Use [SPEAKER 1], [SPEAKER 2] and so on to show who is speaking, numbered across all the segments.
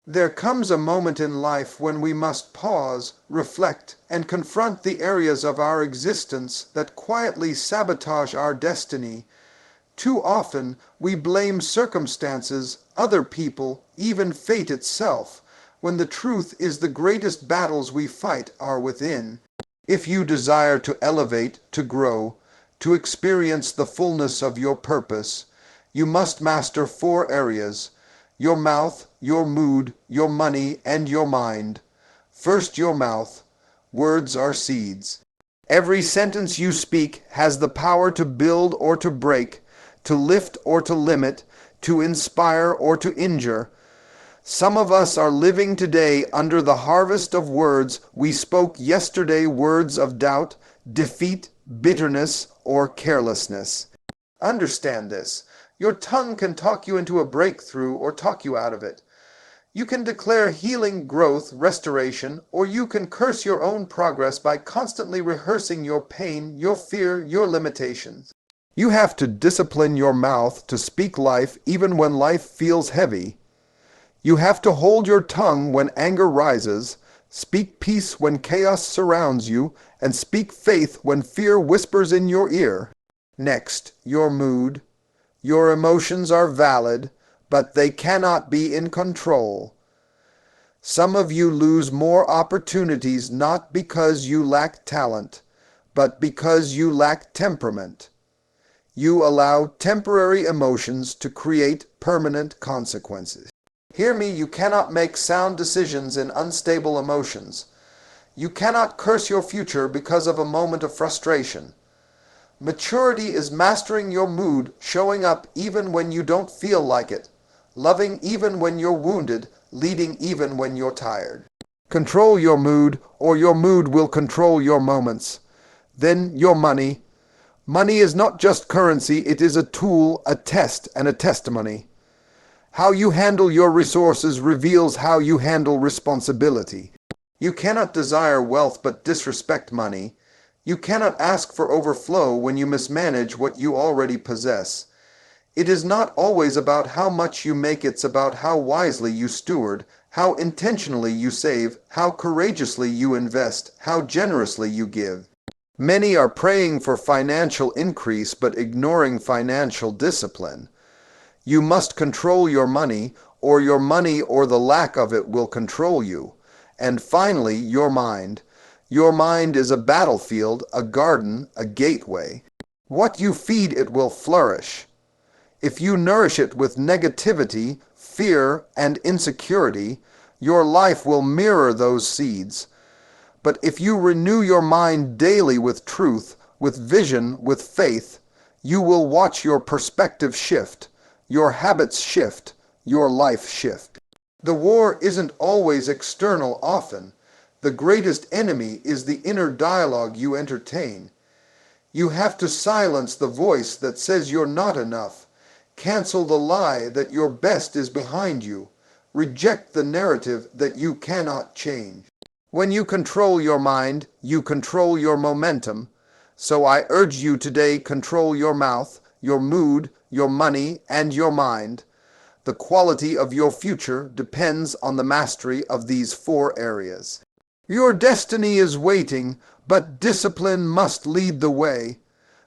[SPEAKER 1] There comes a moment in life when we must pause, reflect, and confront the areas of our existence that quietly sabotage our destiny. Too often, we blame circumstances, other people, even fate itself, when the truth is the greatest battles we fight are within. If you desire to elevate, to grow, to experience the fullness of your purpose, you must master 4 areas: your mouth, your mood, your money, and your mind. First, your mouth. Words are seeds. Every sentence you speak has the power to build or to break, to lift or to limit, to inspire or to injure. Some of us are living today under the harvest of words we spoke yesterday, words of doubt, defeat, bitterness, or carelessness. Understand this. Your tongue can talk you into a breakthrough or talk you out of it. You can declare healing, growth, restoration, or you can curse your own progress by constantly rehearsing your pain, your fear, your limitations. You have to discipline your mouth to speak life even when life feels heavy. You have to hold your tongue when anger rises, speak peace when chaos surrounds you, and speak faith when fear whispers in your ear. Next, your mood. Your emotions are valid, but they cannot be in control. Some of you lose more opportunities not because you lack talent, but because you lack temperament. You allow temporary emotions to create permanent consequences. Hear me, you cannot make sound decisions in unstable emotions. You cannot curse your future because of a moment of frustration. Maturity is mastering your mood, showing up even when you don't feel like it, loving even when you're wounded, leading even when you're tired. Control your mood, or your mood will control your moments. Then your money. Money is not just currency, it is a tool, a test, and a testimony. How you handle your resources reveals how you handle responsibility. You cannot desire wealth but disrespect money. You cannot ask for overflow when you mismanage what you already possess. It is not always about how much you make, it's about how wisely you steward, how intentionally you save, how courageously you invest, how generously you give. Many are praying for financial increase but ignoring financial discipline. You must control your money or the lack of it will control you. And finally, your mind. Your mind is a battlefield, a garden, a gateway. What you feed it will flourish. If you nourish it with negativity, fear, and insecurity, your life will mirror those seeds. But if you renew your mind daily with truth, with vision, with faith, you will watch your perspective shift, your habits shift, your life shift. The war isn't always external often. The greatest enemy is the inner dialogue you entertain. You have to silence the voice that says you're not enough. Cancel the lie that your best is behind you. Reject the narrative that you cannot change. When you control your mind, you control your momentum. So I urge you today, control your mouth, your mood, your money, and your mind. The quality of your future depends on the mastery of these 4 areas. Your destiny is waiting, but discipline must lead the way.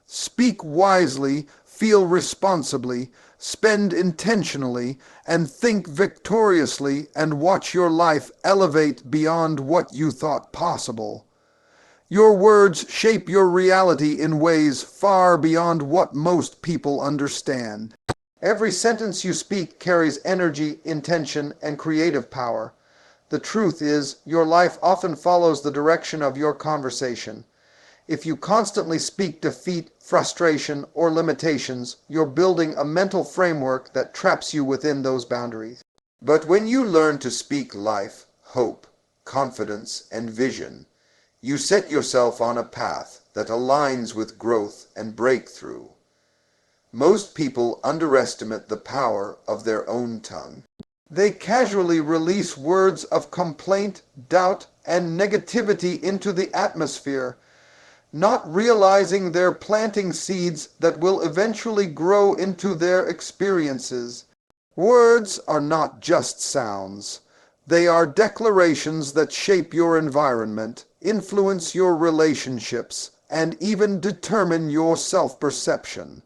[SPEAKER 1] Speak wisely, feel responsibly, spend intentionally, and think victoriously, and watch your life elevate beyond what you thought possible. Your words shape your reality in ways far beyond what most people understand. Every sentence you speak carries energy, intention, and creative power. The truth is, your life often follows the direction of your conversation. If you constantly speak defeat, frustration, or limitations, you're building a mental framework that traps you within those boundaries. But when you learn to speak life, hope, confidence, and vision, you set yourself on a path that aligns with growth and breakthrough. Most people underestimate the power of their own tongue. They casually release words of complaint, doubt, and negativity into the atmosphere, not realizing they're planting seeds that will eventually grow into their experiences. Words are not just sounds. They are declarations that shape your environment, influence your relationships, and even determine your self-perception.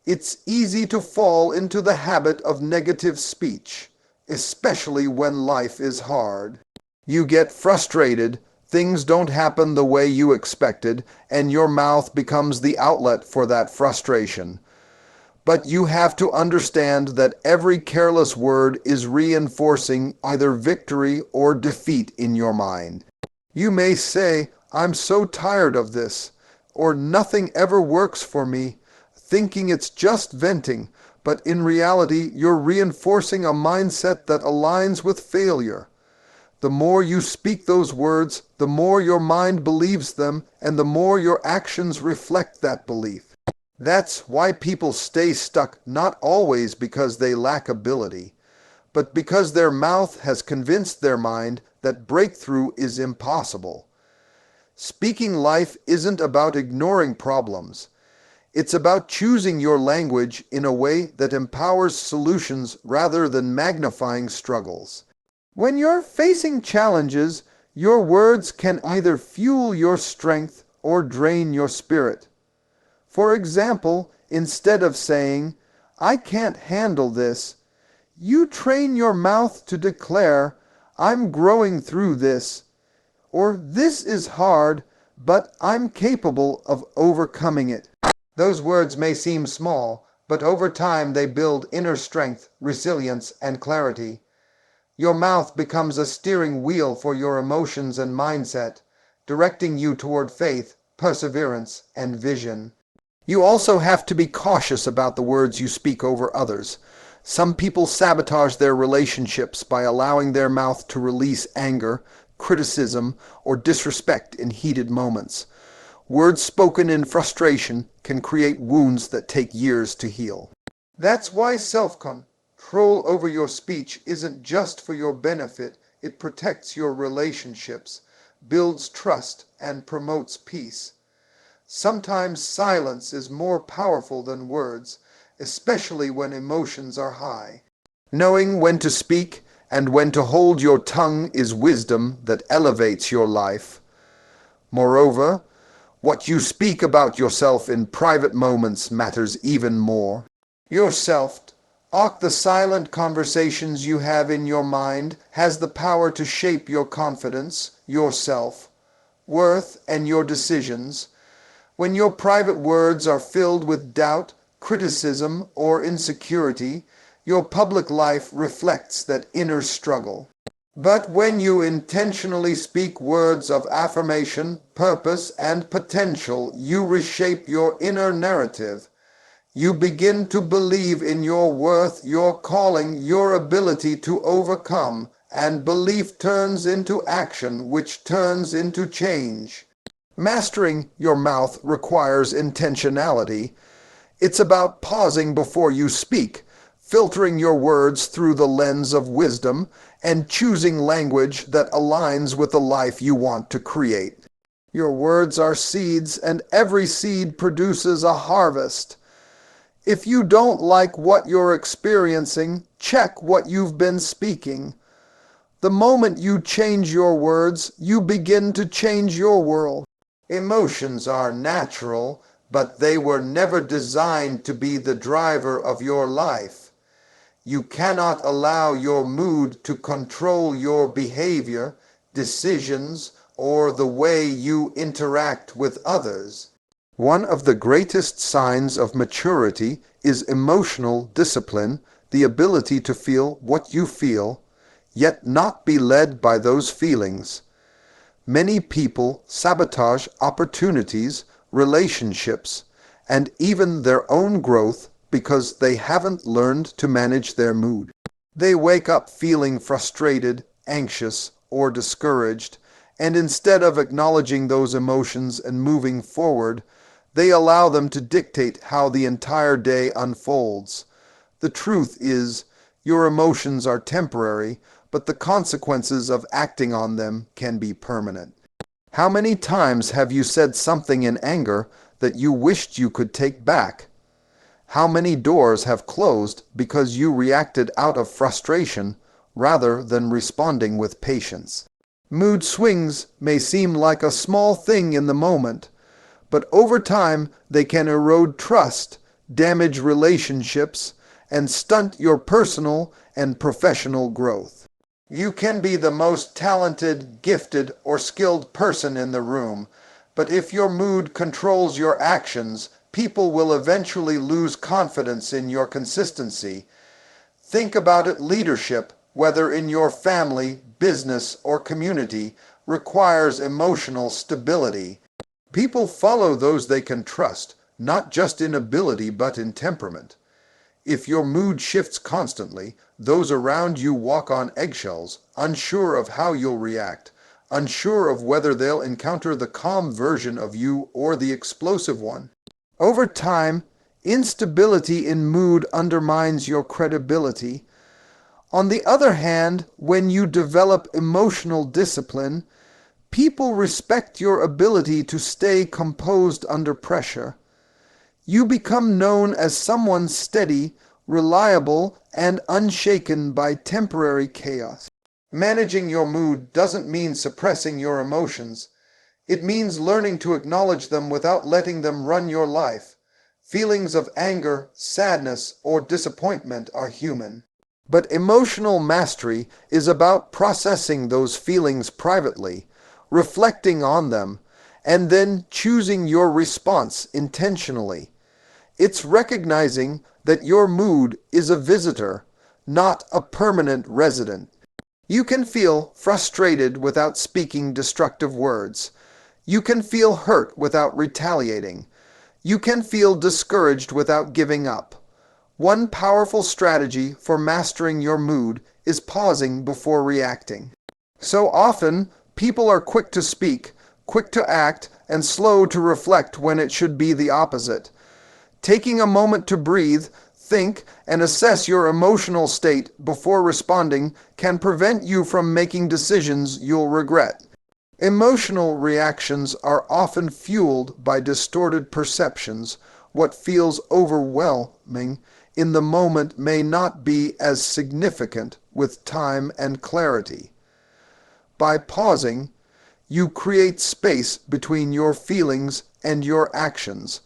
[SPEAKER 1] It's easy to fall into the habit of negative speech, especially when life is hard. You get frustrated, things don't happen the way you expected, and your mouth becomes the outlet for that frustration. But you have to understand that every careless word is reinforcing either victory or defeat in your mind. You may say, "I'm so tired of this," or "nothing ever works for me," thinking it's just venting, but in reality you're reinforcing a mindset that aligns with failure. The more you speak those words, the more your mind believes them, and the more your actions reflect that belief. That's why people stay stuck, not always because they lack ability, but because their mouth has convinced their mind that breakthrough is impossible. Speaking life isn't about ignoring problems. It's about choosing your language in a way that empowers solutions rather than magnifying struggles. When you're facing challenges, your words can either fuel your strength or drain your spirit. For example, instead of saying, "I can't handle this," you train your mouth to declare, "I'm growing through this," or "This is hard, but I'm capable of overcoming it." Those words may seem small, but over time they build inner strength, resilience, and clarity. Your mouth becomes a steering wheel for your emotions and mindset, directing you toward faith, perseverance, and vision. You also have to be cautious about the words you speak over others. Some people sabotage their relationships by allowing their mouth to release anger, criticism, or disrespect in heated moments. Words spoken in frustration can create wounds that take years to heal. That's why self-control over your speech isn't just for your benefit. It protects your relationships, builds trust, and promotes peace. Sometimes silence is more powerful than words, especially when emotions are high. Knowing when to speak and when to hold your tongue is wisdom that elevates your life. Moreover, what you speak about yourself in private moments matters even more. Yourself-talk, the silent conversations you have in your mind, has the power to shape your confidence, your self-worth, and your decisions. When your private words are filled with doubt, criticism, or insecurity, your public life reflects that inner struggle. But when you intentionally speak words of affirmation, purpose, and potential, you reshape your inner narrative. You begin to believe in your worth, your calling, your ability to overcome, and belief turns into action, which turns into change. Mastering your mouth requires intentionality. It's about pausing before you speak, filtering your words through the lens of wisdom, and choosing language that aligns with the life you want to create. Your words are seeds, and every seed produces a harvest. If you don't like what you're experiencing, check what you've been speaking. The moment you change your words, you begin to change your world. Emotions are natural, but they were never designed to be the driver of your life. You cannot allow your mood to control your behavior, decisions, or the way you interact with others. One of the greatest signs of maturity is emotional discipline, the ability to feel what you feel, yet not be led by those feelings. Many people sabotage opportunities, relationships, and even their own growth because they haven't learned to manage their mood. They wake up feeling frustrated, anxious, or discouraged, and instead of acknowledging those emotions and moving forward, they allow them to dictate how the entire day unfolds. The truth is, your emotions are temporary, but the consequences of acting on them can be permanent. How many times have you said something in anger that you wished you could take back? How many doors have closed because you reacted out of frustration rather than responding with patience. Mood swings may seem like a small thing in the moment, but over time they can erode trust, damage relationships, and stunt your personal and professional growth. You can be the most talented, gifted, or skilled person in the room, but if your mood controls your actions, people will eventually lose confidence in your consistency. Think about it: leadership, whether in your family, business, or community, requires emotional stability. People follow those they can trust, not just in ability but in temperament. If your mood shifts constantly, those around you walk on eggshells, unsure of how you'll react, unsure of whether they'll encounter the calm version of you or the explosive one. Over time, instability in mood undermines your credibility. On the other hand, when you develop emotional discipline, people respect your ability to stay composed under pressure. You become known as someone steady, reliable, and unshaken by temporary chaos. Managing your mood doesn't mean suppressing your emotions. It means learning to acknowledge them without letting them run your life. Feelings of anger, sadness, or disappointment are human. But emotional mastery is about processing those feelings privately, reflecting on them, and then choosing your response intentionally. It's recognizing that your mood is a visitor, not a permanent resident. You can feel frustrated without speaking destructive words. You can feel hurt without retaliating. You can feel discouraged without giving up. One powerful strategy for mastering your mood is pausing before reacting. So often, people are quick to speak, quick to act, and slow to reflect when it should be the opposite. Taking a moment to breathe, think, and assess your emotional state before responding can prevent you from making decisions you'll regret. Emotional reactions are often fueled by distorted perceptions. What feels overwhelming in the moment may not be as significant with time and clarity. By pausing, you create space between your feelings and your actions,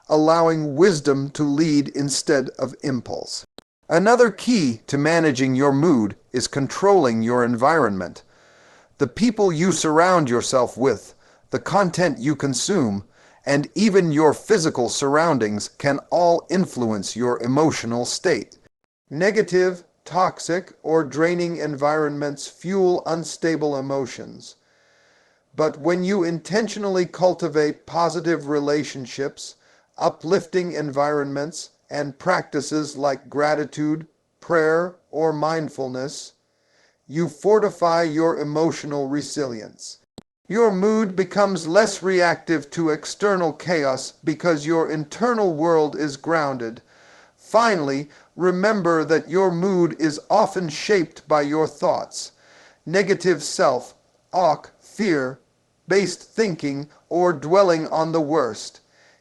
[SPEAKER 1] allowing wisdom to lead instead of impulse. Another key to managing your mood is controlling your environment. The people you surround yourself with, the content you consume, and even your physical surroundings can all influence your emotional state. Negative, toxic, or draining environments fuel unstable emotions. But when you intentionally cultivate positive relationships, uplifting environments, and practices like gratitude, prayer, or mindfulness, you fortify your emotional resilience. Your mood becomes less reactive to external chaos because your internal world is grounded. Finally, remember that your mood is often shaped by your thoughts. Negative self-talk, fear-based thinking, or dwelling on the worst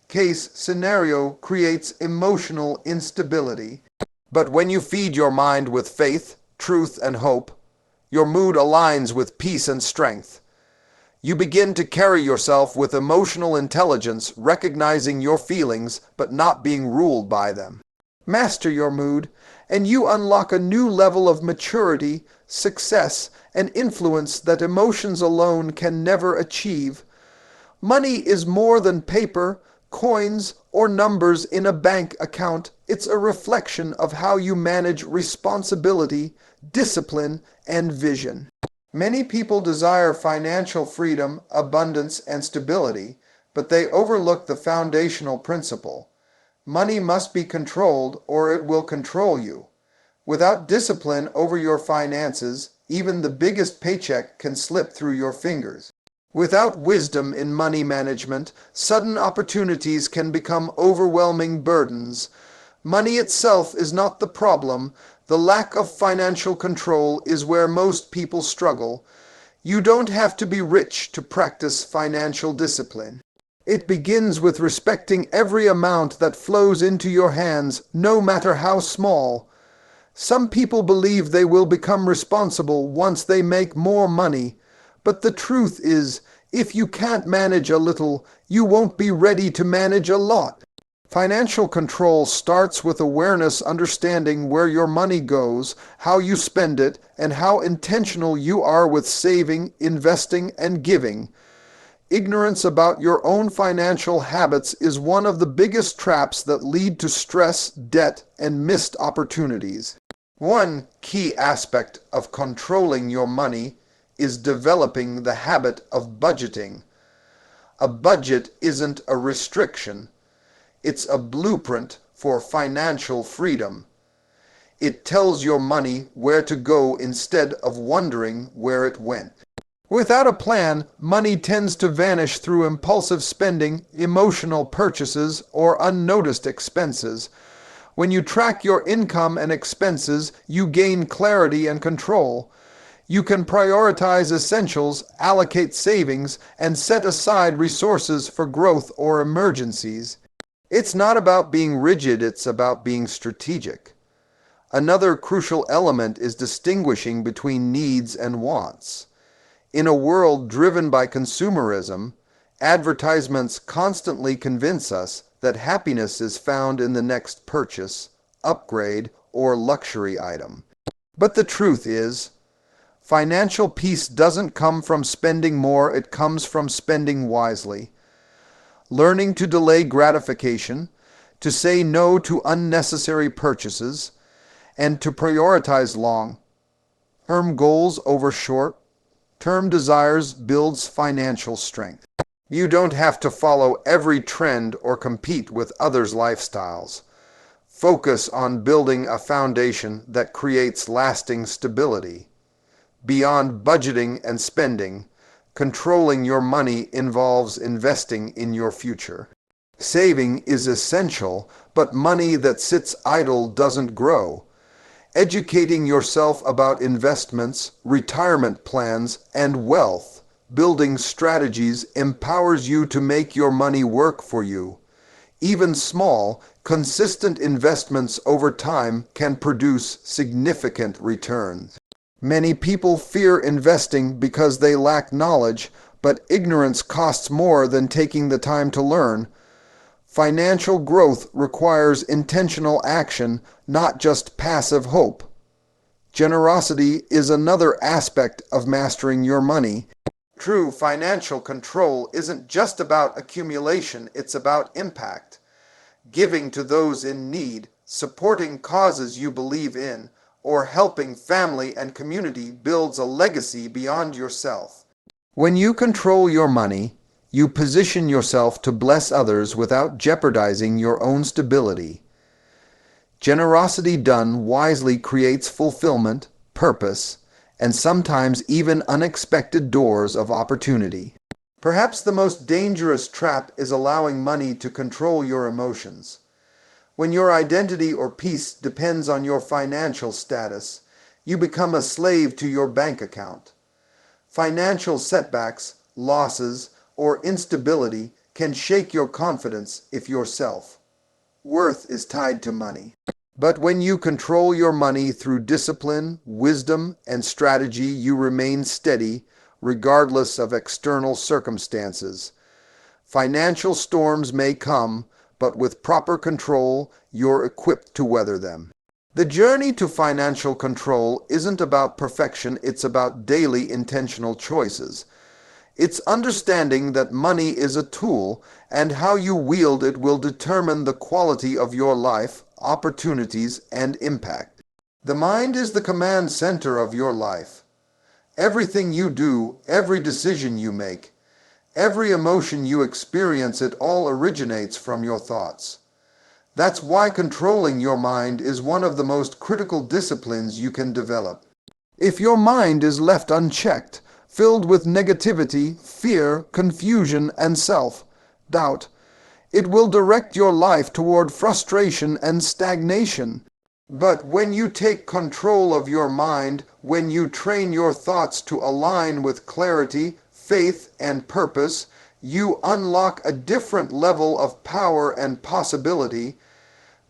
[SPEAKER 1] case scenario creates emotional instability. But when you feed your mind with faith, truth, and hope, your mood aligns with peace and strength. You begin to carry yourself with emotional intelligence, recognizing your feelings but not being ruled by them. Master your mood, and you unlock a new level of maturity, success, and influence that emotions alone can never achieve. Money is more than paper, coins, or numbers in a bank account. It's a reflection of how you manage responsibility, discipline, and vision. Many people desire financial freedom, abundance, and stability, but they overlook the foundational principle. Money must be controlled or it will control you. Without discipline over your finances, even the biggest paycheck can slip through your fingers. Without wisdom in money management, sudden opportunities can become overwhelming burdens. Money itself is not the problem. The lack of financial control is where most people struggle. You don't have to be rich to practice financial discipline. It begins with respecting every amount that flows into your hands, no matter how small. Some people believe they will become responsible once they make more money, but the truth is, if you can't manage a little, you won't be ready to manage a lot. Financial control starts with awareness, understanding where your money goes, how you spend it, and how intentional you are with saving, investing, and giving. Ignorance about your own financial habits is one of the biggest traps that lead to stress, debt, and missed opportunities. One key aspect of controlling your money is developing the habit of budgeting. A budget isn't a restriction. It's a blueprint for financial freedom. It tells your money where to go instead of wondering where it went. Without a plan, money tends to vanish through impulsive spending, emotional purchases, or unnoticed expenses. When you track your income and expenses, you gain clarity and control. You can prioritize essentials, allocate savings, and set aside resources for growth or emergencies. It's not about being rigid, it's about being strategic. Another crucial element is distinguishing between needs and wants. In a world driven by consumerism, advertisements constantly convince us that happiness is found in the next purchase, upgrade, or luxury item. But the truth is, financial peace doesn't come from spending more, it comes from spending wisely. Learning to delay gratification, to say no to unnecessary purchases, and to prioritize long-term goals over short-term desires builds financial strength. You don't have to follow every trend or compete with others' lifestyles. Focus on building a foundation that creates lasting stability. Beyond budgeting and spending, controlling your money involves investing in your future. Saving is essential, but money that sits idle doesn't grow. Educating yourself about investments, retirement plans, and wealth building strategies empowers you to make your money work for you. Even small, consistent investments over time can produce significant returns. Many people fear investing because they lack knowledge, but ignorance costs more than taking the time to learn. Financial growth requires intentional action, not just passive hope. Generosity is another aspect of mastering your money. True financial control isn't just about accumulation, it's about impact. Giving to those in need, supporting causes you believe in, or helping family and community builds a legacy beyond yourself. When you control your money, you position yourself to bless others without jeopardizing your own stability. Generosity done wisely creates fulfillment, purpose, and sometimes even unexpected doors of opportunity. Perhaps the most dangerous trap is allowing money to control your emotions. When your identity or peace depends on your financial status, you become a slave to your bank account. Financial setbacks, losses, or instability can shake your confidence if your self-worth is tied to money. But when you control your money through discipline, wisdom, and strategy, you remain steady regardless of external circumstances. Financial storms may come, but with proper control, you're equipped to weather them. The journey to financial control isn't about perfection, it's about daily intentional choices. It's understanding that money is a tool, and how you wield it will determine the quality of your life, opportunities, and impact. The mind is the command center of your life. Everything you do, every decision you make, every emotion you experience, it all originates from your thoughts. That's why controlling your mind is one of the most critical disciplines you can develop. If your mind is left unchecked, filled with negativity, fear, confusion, and self-doubt, it will direct your life toward frustration and stagnation. But when you take control of your mind, when you train your thoughts to align with clarity, faith, and purpose, you unlock a different level of power and possibility.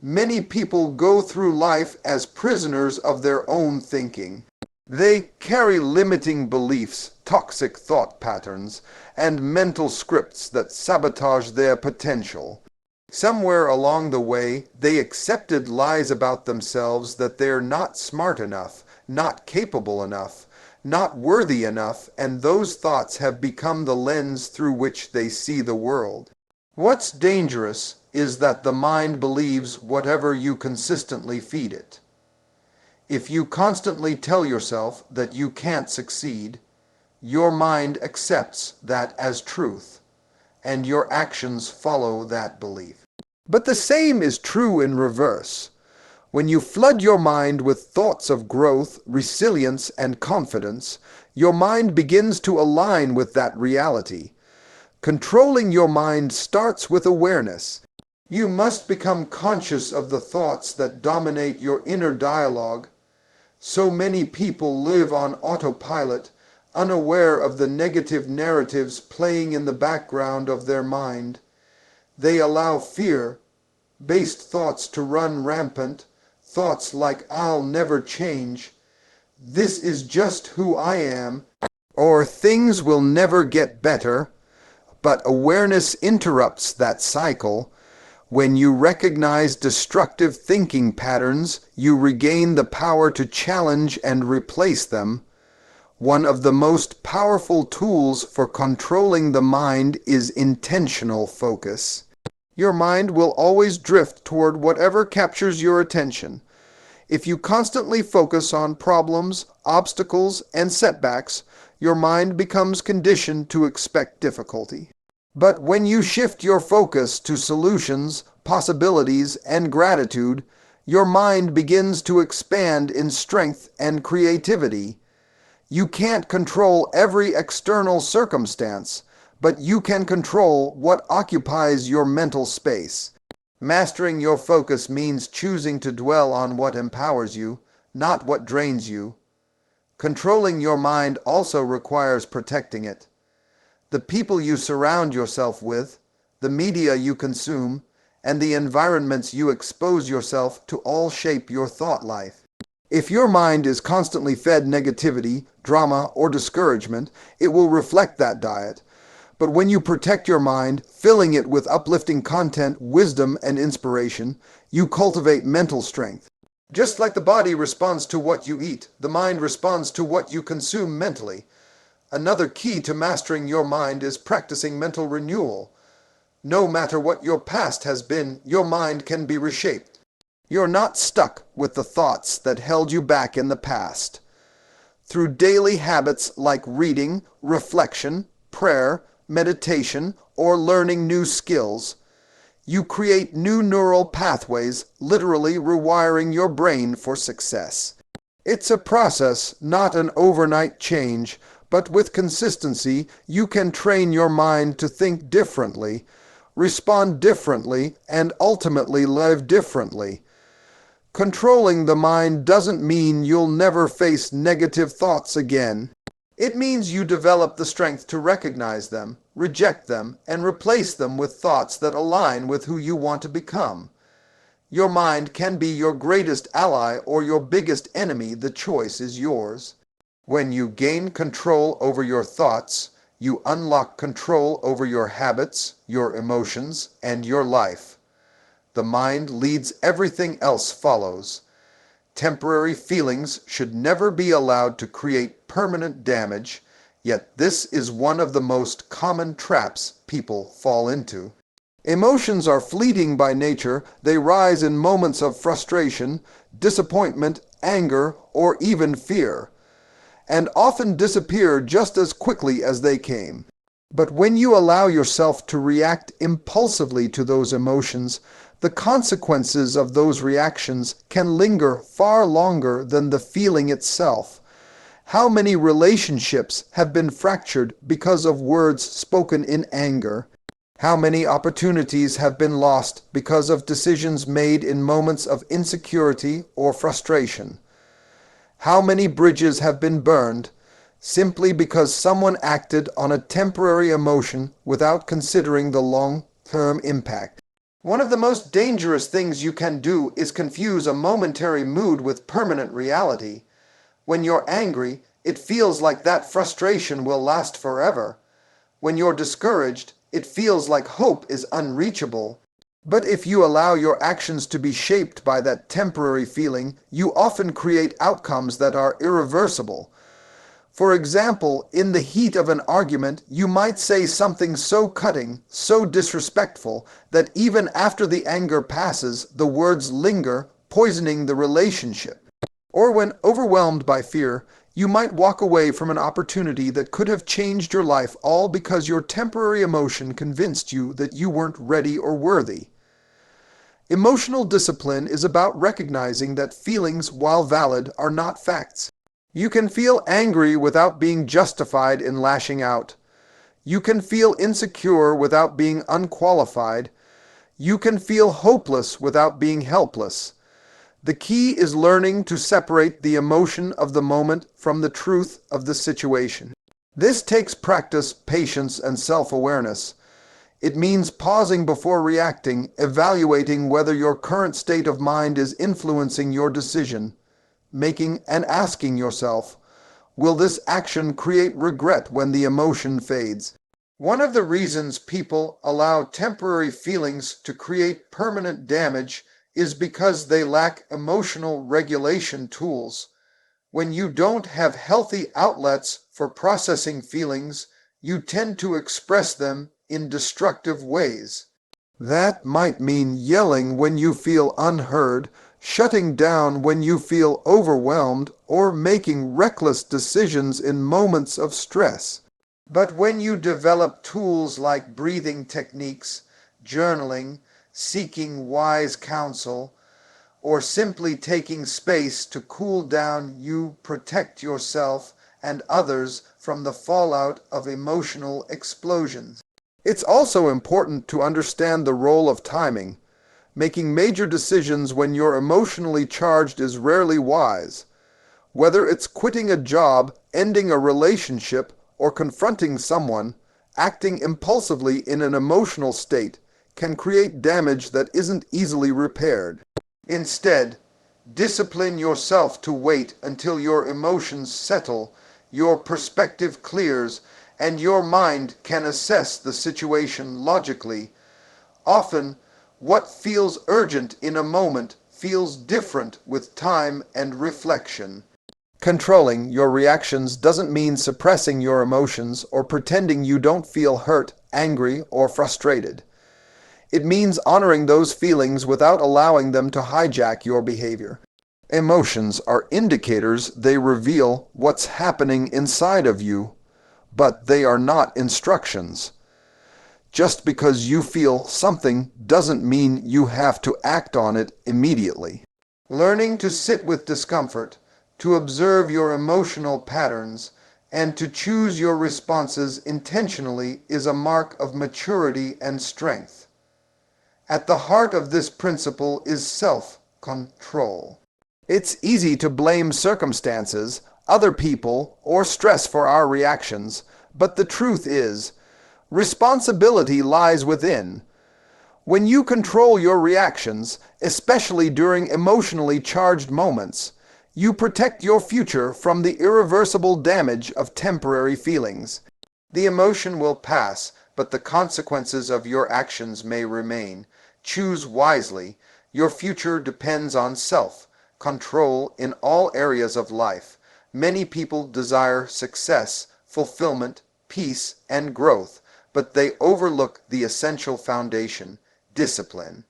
[SPEAKER 1] Many people go through life as prisoners of their own thinking. They carry limiting beliefs, toxic thought patterns, and mental scripts that sabotage their potential. Somewhere along the way, they accepted lies about themselves that they're not smart enough, not capable enough, not worthy enough, and those thoughts have become the lens through which they see the world. What's dangerous is that the mind believes whatever you consistently feed it. If you constantly tell yourself that you can't succeed, your mind accepts that as truth, and your actions follow that belief. But the same is true in reverse. When you flood your mind with thoughts of growth, resilience, and confidence, your mind begins to align with that reality. Controlling your mind starts with awareness. You must become conscious of the thoughts that dominate your inner dialogue. So many people live on autopilot, unaware of the negative narratives playing in the background of their mind. They allow fear-based thoughts to run rampant, thoughts like "I'll never change," "this is just who I am," or "things will never get better." But awareness interrupts that cycle. When you recognize destructive thinking patterns, you regain the power to challenge and replace them. One of the most powerful tools for controlling the mind is intentional focus. Your mind will always drift toward whatever captures your attention. If you constantly focus on problems, obstacles, and setbacks, your mind becomes conditioned to expect difficulty. But when you shift your focus to solutions, possibilities, and gratitude, your mind begins to expand in strength and creativity. You can't control every external circumstance, but you can control what occupies your mental space. Mastering your focus means choosing to dwell on what empowers you, not what drains you. Controlling your mind also requires protecting it. The people you surround yourself with, the media you consume, and the environments you expose yourself to all shape your thought life. If your mind is constantly fed negativity, drama, or discouragement, it will reflect that diet. But when you protect your mind, filling it with uplifting content, wisdom, and inspiration, you cultivate mental strength. Just like the body responds to what you eat, the mind responds to what you consume mentally. Another key to mastering your mind is practicing mental renewal. No matter what your past has been, your mind can be reshaped. You're not stuck with the thoughts that held you back in the past. Through daily habits like reading, reflection, prayer, meditation, or learning new skills, you create new neural pathways, literally rewiring your brain for success. It's a process, not an overnight change, but with consistency, you can train your mind to think differently, respond differently, and ultimately live differently. Controlling the mind doesn't mean you'll never face negative thoughts again. It means you develop the strength to recognize them, reject them, and replace them with thoughts that align with who you want to become. Your mind can be your greatest ally or your biggest enemy. The choice is yours. When you gain control over your thoughts, you unlock control over your habits, your emotions, and your life. The mind leads, everything else follows. Temporary feelings should never be allowed to create permanent damage, yet this is one of the most common traps people fall into. Emotions are fleeting by nature. They rise in moments of frustration, disappointment, anger, or even fear, and often disappear just as quickly as they came. But when you allow yourself to react impulsively to those emotions, the consequences of those reactions can linger far longer than the feeling itself. How many relationships have been fractured because of words spoken in anger? How many opportunities have been lost because of decisions made in moments of insecurity or frustration? How many bridges have been burned simply because someone acted on a temporary emotion without considering the long-term impact? One of the most dangerous things you can do is confuse a momentary mood with permanent reality. When you're angry, it feels like that frustration will last forever. When you're discouraged, it feels like hope is unreachable. But if you allow your actions to be shaped by that temporary feeling, you often create outcomes that are irreversible. For example, in the heat of an argument, you might say something so cutting, so disrespectful, that even after the anger passes, the words linger, poisoning the relationship. Or when overwhelmed by fear, you might walk away from an opportunity that could have changed your life, all because your temporary emotion convinced you that you weren't ready or worthy. Emotional discipline is about recognizing that feelings, while valid, are not facts. You can feel angry without being justified in lashing out. You can feel insecure without being unqualified. You can feel hopeless without being helpless. The key is learning to separate the emotion of the moment from the truth of the situation. This takes practice, patience, and self-awareness. It means pausing before reacting, evaluating whether your current state of mind is influencing your decision making, and asking yourself, will this action create regret when the emotion fades? One of the reasons people allow temporary feelings to create permanent damage is because they lack emotional regulation tools. When you don't have healthy outlets for processing feelings, you tend to express them in destructive ways. That might mean yelling when you feel unheard, shutting down when you feel overwhelmed, or making reckless decisions in moments of stress. But when you develop tools like breathing techniques, journaling, seeking wise counsel, or simply taking space to cool down, you protect yourself and others from the fallout of emotional explosions. It's also important to understand the role of timing. Making major decisions when you're emotionally charged is rarely wise. Whether it's quitting a job, ending a relationship, or confronting someone, acting impulsively in an emotional state can create damage that isn't easily repaired. Instead, discipline yourself to wait until your emotions settle, your perspective clears, and your mind can assess the situation logically. Often, what feels urgent in a moment feels different with time and reflection. Controlling your reactions doesn't mean suppressing your emotions or pretending you don't feel hurt, angry, or frustrated. It means honoring those feelings without allowing them to hijack your behavior. Emotions are indicators. They reveal what's happening inside of you, but they are not instructions. Just because you feel something doesn't mean you have to act on it immediately. Learning to sit with discomfort, to observe your emotional patterns, and to choose your responses intentionally is a mark of maturity and strength. At the heart of this principle is self-control. It's easy to blame circumstances, other people, or stress for our reactions, but the truth is, responsibility lies within. When you control your reactions, especially during emotionally charged moments, you protect your future from the irreversible damage of temporary feelings. The emotion will pass, but the consequences of your actions may remain. Choose wisely. Your future depends on self-control in all areas of life. Many people desire success, fulfillment, peace, and growth, but they overlook the essential foundation, discipline.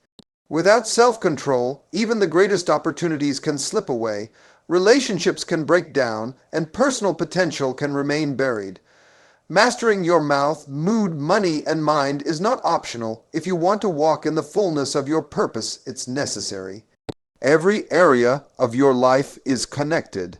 [SPEAKER 1] Without self-control, even the greatest opportunities can slip away, relationships can break down, and personal potential can remain buried. Mastering your mouth, mood, money, and mind is not optional. If you want to walk in the fullness of your purpose, it's necessary. Every area of your life is connected,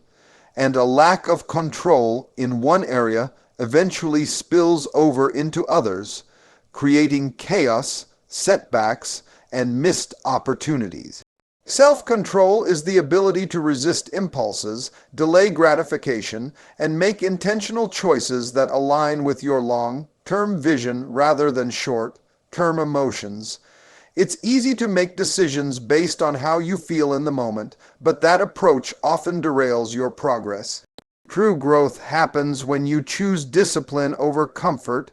[SPEAKER 1] and a lack of control in one area eventually spills over into others, creating chaos, setbacks, and missed opportunities. Self-control is the ability to resist impulses, delay gratification, and make intentional choices that align with your long-term vision rather than short-term emotions. It's easy to make decisions based on how you feel in the moment, but that approach often derails your progress. True growth happens when you choose discipline over comfort,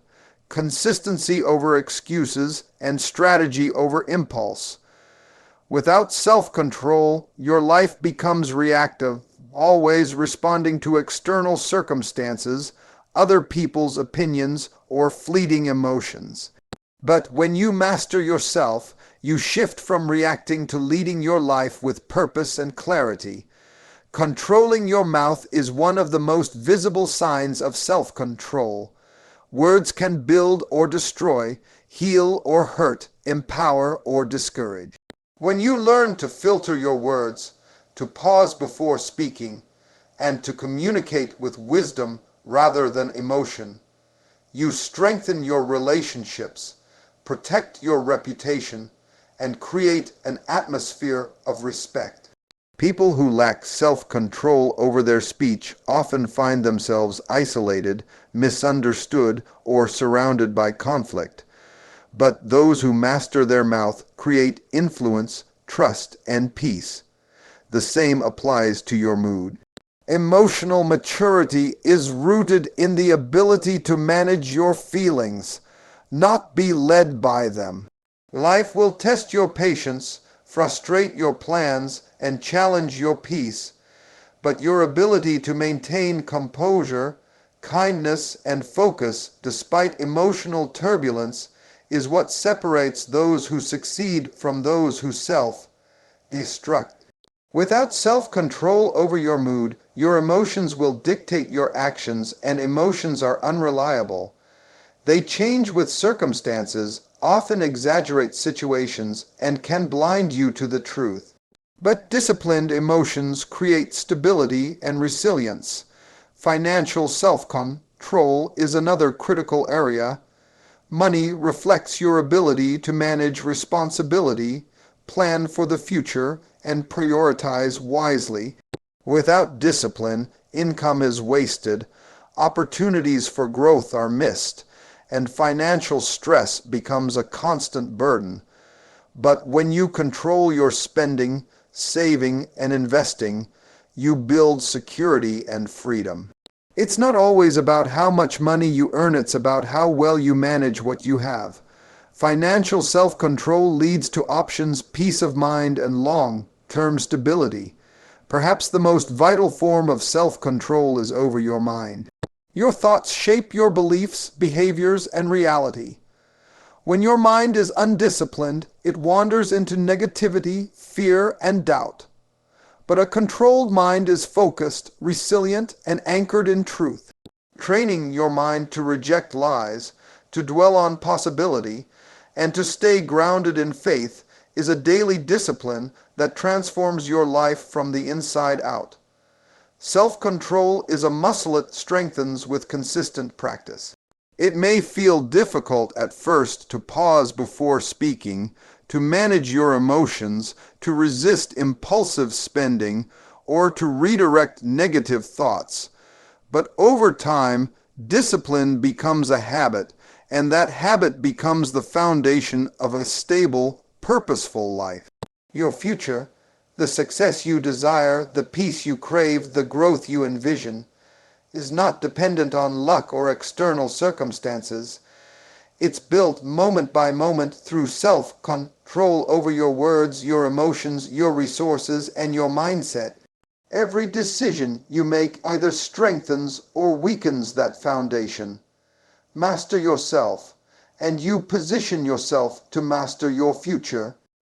[SPEAKER 1] consistency over excuses, and strategy over impulse. Without self-control, your life becomes reactive, always responding to external circumstances, other people's opinions, or fleeting emotions. But when you master yourself, you shift from reacting to leading your life with purpose and clarity. Controlling your mouth is one of the most visible signs of self-control. Words can build or destroy, heal or hurt, empower or discourage. When you learn to filter your words, to pause before speaking, and to communicate with wisdom rather than emotion, you strengthen your relationships, protect your reputation, and create an atmosphere of respect. People who lack self-control over their speech often find themselves isolated, misunderstood, or surrounded by conflict. But those who master their mouth create influence, trust, and peace. The same applies to your mood. Emotional maturity is rooted in the ability to manage your feelings, not be led by them. Life will test your patience, frustrate your plans, and challenge your peace, but your ability to maintain composure, kindness, and focus despite emotional turbulence is what separates those who succeed from those who self-destruct. Without self-control over your mood, your emotions will dictate your actions, and emotions are unreliable. They change with circumstances, often exaggerate situations, and can blind you to the truth. But disciplined emotions create stability and resilience. Financial self-control is another critical area. Money reflects your ability to manage responsibility, plan for the future, and prioritize wisely. Without discipline, income is wasted, opportunities for growth are missed, and financial stress becomes a constant burden. But when you control your spending, saving, and investing, you build security and freedom. It's not always about how much money you earn, it's about how well you manage what you have. Financial self-control leads to options, peace of mind, and long-term stability. Perhaps the most vital form of self-control is over your mind. Your thoughts shape your beliefs, behaviors, and reality. When your mind is undisciplined, it wanders into negativity, fear, and doubt. But a controlled mind is focused, resilient, and anchored in truth. Training your mind to reject lies, to dwell on possibility, and to stay grounded in faith is a daily discipline that transforms your life from the inside out. Self-control is a muscle it strengthens with consistent practice. It may feel difficult at first to pause before speaking, to manage your emotions, to resist impulsive spending, or to redirect negative thoughts. But over time, discipline becomes a habit, and that habit becomes the foundation of a stable, purposeful life. Your future, the success you desire, the peace you crave, the growth you envision, is not dependent on luck or external circumstances. It's built moment by moment through self-control over your words, your emotions, your resources, and your mindset. Every decision you make either strengthens or weakens that foundation. Master yourself, and you position yourself to master your future.